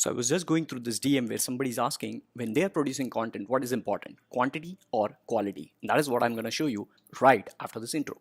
So I was just going through this DM where somebody's asking when they are producing content, what is important, quantity or quality? And that is what I'm going to show you right after this intro.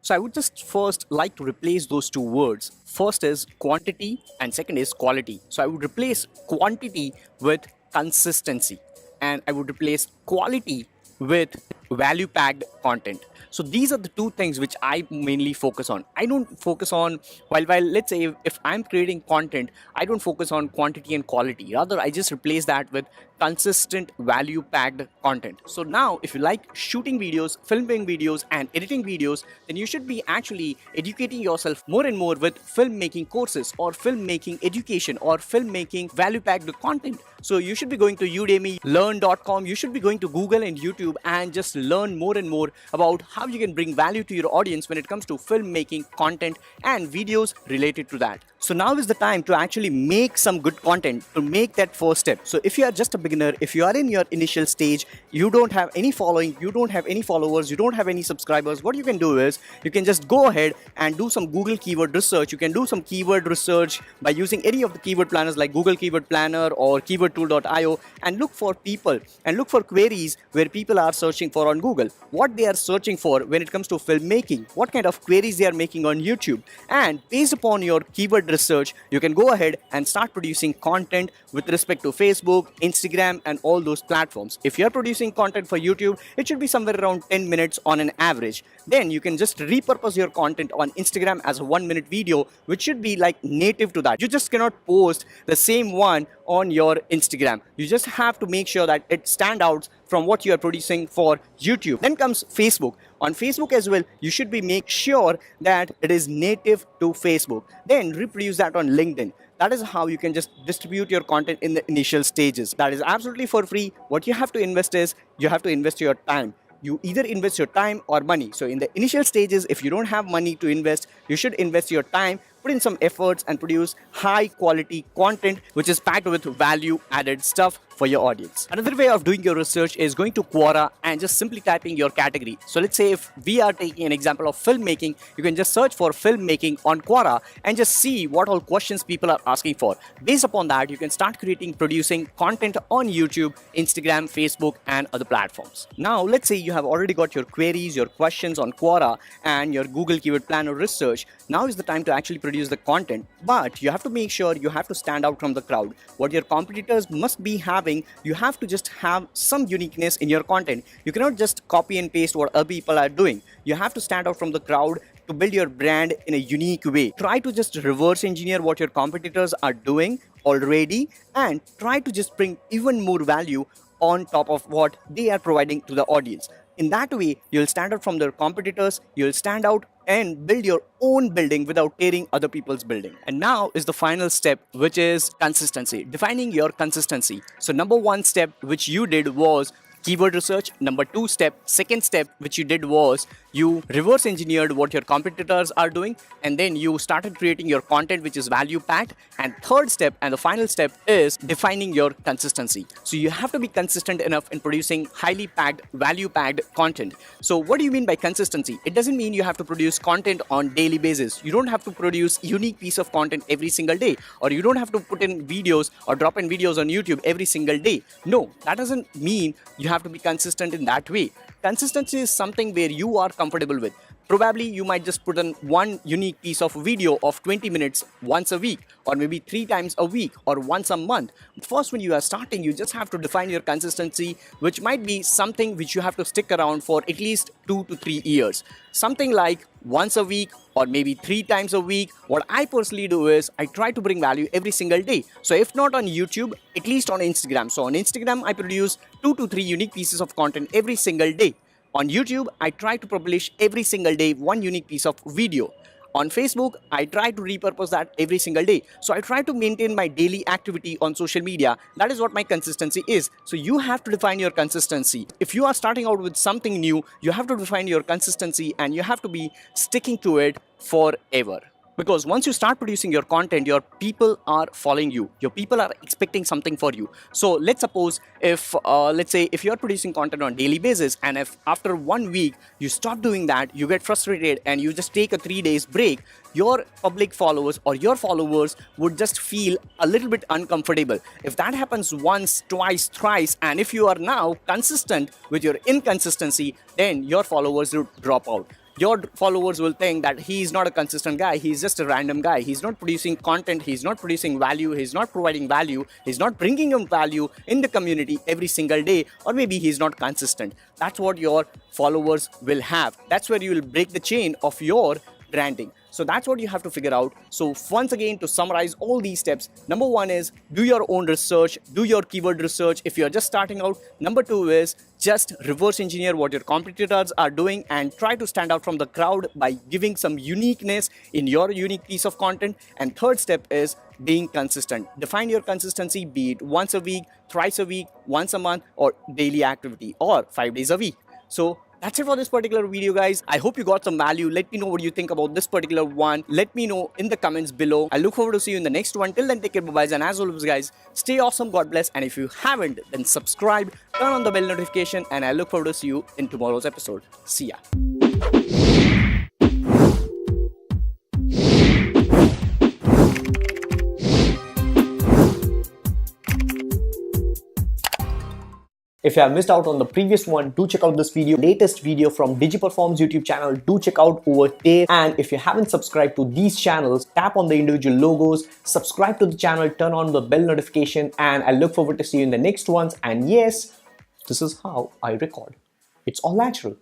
So I would just first like to replace those two words. First is quantity and second is quality. So I would replace quantity with consistency and I would replace quality with value packed content. So these are the two things which I mainly focus on. I don't focus on while let's say if I'm creating content, I don't focus on quantity and quality. Rather, I just replace that with consistent value packed content. So now if you like shooting videos, filming videos and editing videos, then you should be actually educating yourself more and more with filmmaking courses or filmmaking education or filmmaking value packed content. So you should be going to Udemy, learn.com, you should be going to Google and YouTube and just learn more and more about how you can bring value to your audience when it comes to filmmaking content and videos related to that. So now is the time to actually make some good content to make that first step. So if you are just a beginner, if you are in your initial stage, you don't have any following, you don't have any followers, you don't have any subscribers, what you can do is you can just go ahead and do some Google keyword research. You can do some keyword research by using any of the keyword planners like Google Keyword Planner or keywordtool.io and look for people and look for queries where people are searching for on Google, what they are searching for when it comes to filmmaking, what kind of queries they are making on YouTube, and based upon your keyword research, you can go ahead and start producing content with respect to Facebook, Instagram, and all those platforms. If you're producing content for YouTube, it should be somewhere around 10 minutes on an average. Then you can just repurpose your content on Instagram as a 1-minute video, which should be like native to that. You just cannot post the same one on your Instagram. You just have to make sure that it stands out from what you are producing for YouTube. Then comes Facebook. On Facebook as well, you should be make sure that it is native to Facebook. Then reproduce that on LinkedIn. That is how you can just distribute your content in the initial stages. That is absolutely for free. What you have to invest is you have to invest your time. You either invest your time or money. So in the initial stages, if you don't have money to invest, you should invest your time, put in some efforts and produce high quality content which is packed with value added stuff for your audience. Another way of doing your research is going to Quora and just simply typing your category. So let's say if we are taking an example of filmmaking, you can just search for filmmaking on Quora and just see what all questions people are asking for. Based upon that, you can start producing content on YouTube, Instagram, Facebook, and other platforms. Now, let's say you have already got your queries, your questions on Quora and your Google Keyword Planner research. Now is the time to actually produce the content, but you have to make sure you have to stand out from the crowd. What your competitors must be having, you have to just have some uniqueness in your content. You cannot just copy and paste what other people are doing. You have to stand out from the crowd to build your brand in a unique way. Try to just reverse engineer what your competitors are doing already and try to just bring even more value on top of what they are providing to the audience. In that way, you'll stand out from their competitors, you'll stand out and build your own building without tearing other people's building. And now is the final step, which is consistency, defining your consistency. So number one step which you did was keyword research. Number two step, second step which you did was you reverse engineered what your competitors are doing and then you started creating your content which is value packed. And third step and the final step is defining your consistency. So you have to be consistent enough in producing highly packed, value packed content. So what do you mean by consistency? It doesn't mean you have to produce content on daily basis. You don't have to produce unique piece of content every single day, or you don't have to put in videos or drop in videos on YouTube every single day. No, that doesn't mean you have to be consistent in that way. Consistency is something where you are comfortable with. Probably you might just put in one unique piece of video of 20 minutes once a week, or maybe 3 times a week, or once a month. First, when you are starting, you just have to define your consistency, which might be something which you have to stick around for at least 2 to 3 years. Something like once a week or maybe 3 times a week. What I personally do is I try to bring value every single day. So if not on YouTube, at least on Instagram. So on Instagram, I produce 2 to 3 unique pieces of content every single day. On YouTube, I try to publish every single day one unique piece of video. On Facebook, I try to repurpose that every single day. So I try to maintain my daily activity on social media. That is what my consistency is. So you have to define your consistency. If you are starting out with something new, you have to define your consistency and you have to be sticking to it forever. Because once you start producing your content, your people are following you, your people are expecting something for you. So let's suppose if let's say if you're producing content on daily basis, and if after 1 week you stop doing that, you get frustrated and you just take a 3 days break, your public followers or your followers would just feel a little bit uncomfortable. If that happens once, twice, thrice, and if you are now consistent with your inconsistency, then your followers would drop out. Your followers will think that he's not a consistent guy, he's just a random guy, he's not producing content, he's not producing value, he's not providing value, he's not bringing in value in the community every single day, or maybe he's not consistent. That's what your followers will have. That's where you will break the chain of your branding. So that's what you have to figure out. So once again, to summarize all these steps, number one is do your own research, do your keyword research if you're just starting out. Number two is just reverse engineer what your competitors are doing and try to stand out from the crowd by giving some uniqueness in your unique piece of content. And third step is being consistent. Define your consistency, be it once a week, thrice a week, once a month, or daily activity, or 5 days a week. So that's it for this particular video, guys. I hope you got some value. Let me know what you think about this particular one. Let me know in the comments below. I look forward to see you in the next one. Till then, take care, bye-bye. And as always, guys, stay awesome. God bless. And if you haven't, then subscribe, turn on the bell notification, and I look forward to see you in tomorrow's episode. See ya. If you have missed out on the previous one, do check out this video, latest video from DigiPerform's YouTube channel. Do check out over there. And if you haven't subscribed to these channels, tap on the individual logos, subscribe to the channel, turn on the bell notification, and I look forward to see you in the next ones. And yes, this is how I record. It's all natural.